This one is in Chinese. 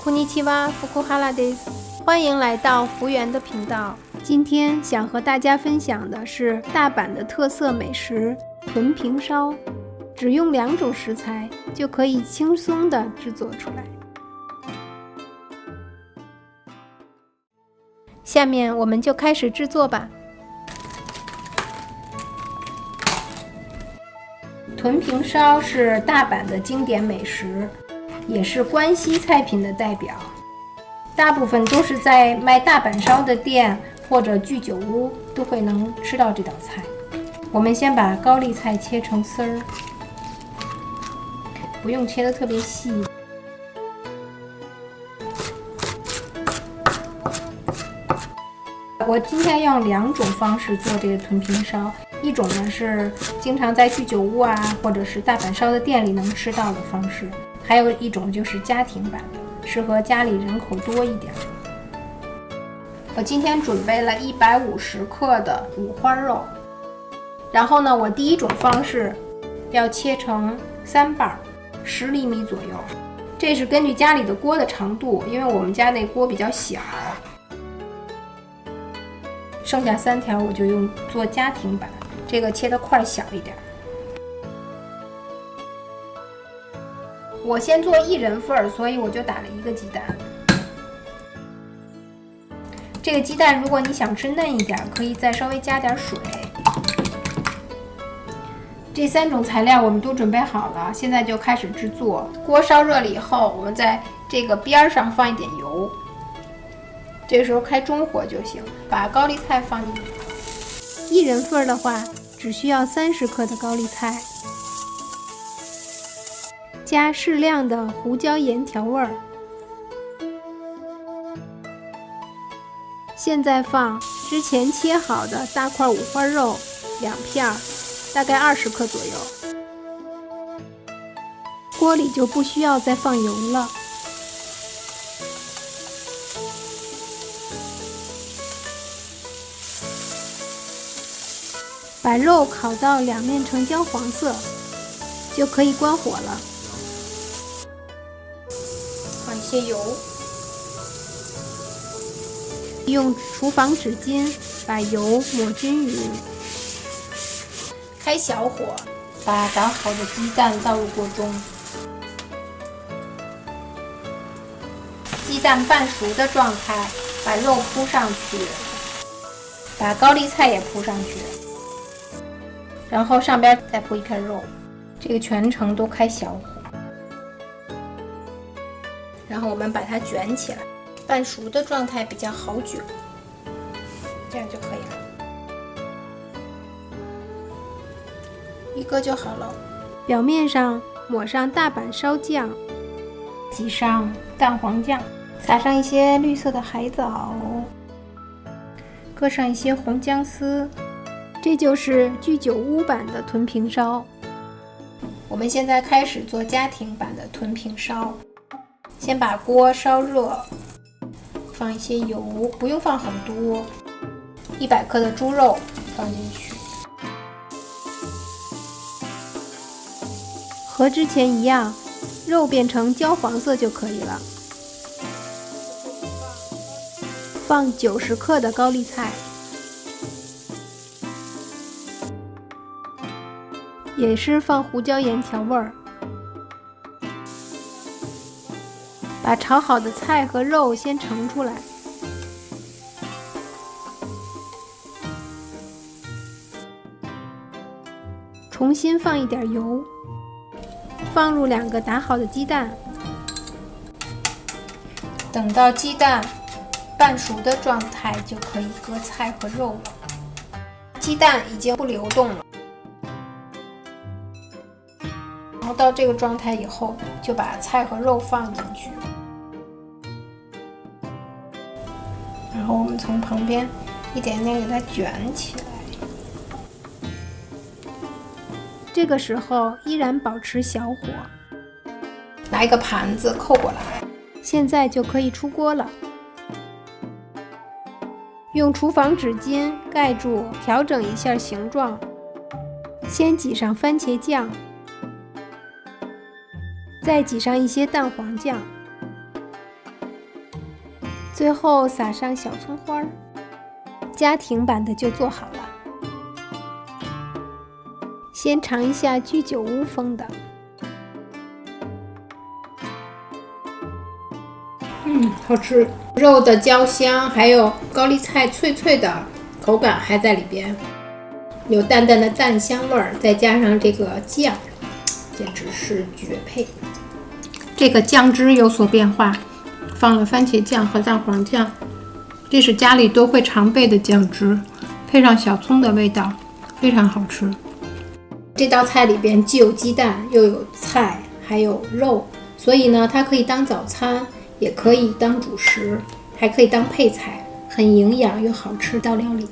こんにちは、福原です。欢迎来到福原的频道。今天想和大家分享的是大阪的特色美食豚平烧，只用2种食材就可以轻松地制作出来。下面我们就开始制作吧。豚平烧是大阪的经典美食，也是关西菜品的代表，大部分都是在卖大阪烧的店或者居酒屋都会能吃到这道菜。我们先把高丽菜切成丝儿，不用切得特别细。我今天用2种方式做这个豚平烧，一种呢是经常在居酒屋或者是大阪烧的店里能吃到的方式，还有一种就是家庭版的，适合家里人口多一点。我今天准备了150克的五花肉，然后呢，我第一种方式要切成3瓣，10厘米左右，这是根据家里的锅的长度，因为我们家那锅比较小。剩下3条我就用做家庭版，这个切的块小一点。我先做1人份，所以我就打了1个鸡蛋。这个鸡蛋如果你想吃嫩一点，可以再稍微加点水。这3种材料我们都准备好了，现在就开始制作。锅烧热了以后，我们在这个边上放一点油，这个时候开中火就行，把高丽菜放进去。1人份的话，只需要30克的高丽菜，加适量的胡椒盐调味儿。现在放之前切好的大块五花肉2片，大概20克左右。锅里就不需要再放油了。把肉烤到2面呈焦黄色，就可以关火了。放一些油，用厨房纸巾把油抹均匀。开小火，把打好的鸡蛋倒入锅中。鸡蛋半熟的状态，把肉铺上去，把高丽菜也铺上去。然后上边再铺一片肉，这个全程都开小火。然后我们把它卷起来，半熟的状态比较好卷，这样就可以了。一个就好了。表面上抹上大阪烧酱，挤上蛋黄酱，撒上一些绿色的海藻，搁上一些红姜丝。这就是居酒屋版的豚平烧。我们现在开始做家庭版的豚平烧。先把锅烧热，放一些油，不用放很多。100克的猪肉放进去，和之前一样，肉变成焦黄色就可以了。放90克的高丽菜。也是放胡椒盐调味儿，把炒好的菜和肉先盛出来，重新放一点油，放入2个打好的鸡蛋，等到鸡蛋半熟的状态就可以搁菜和肉了。鸡蛋已经不流动了。然后到这个状态以后，就把菜和肉放进去，然后我们从旁边一点点给它卷起来。这个时候依然保持小火，拿一个盘子扣过来，现在就可以出锅了。用厨房纸巾盖住，调整一下形状，先挤上番茄酱。再挤上一些蛋黄酱，最后撒上小葱花，家庭版的就做好了。先尝一下居酒屋风的，好吃，肉的焦香，还有高丽菜脆脆的口感还在里边，有淡淡的蛋香味儿，再加上这个酱，简直是绝配。这个酱汁有所变化，放了番茄酱和蛋黄酱，这是家里都会常备的酱汁，配上小葱的味道，非常好吃。这道菜里边既有鸡蛋，又有菜，还有肉，所以呢，它可以当早餐，也可以当主食，还可以当配菜，很营养又好吃道料理。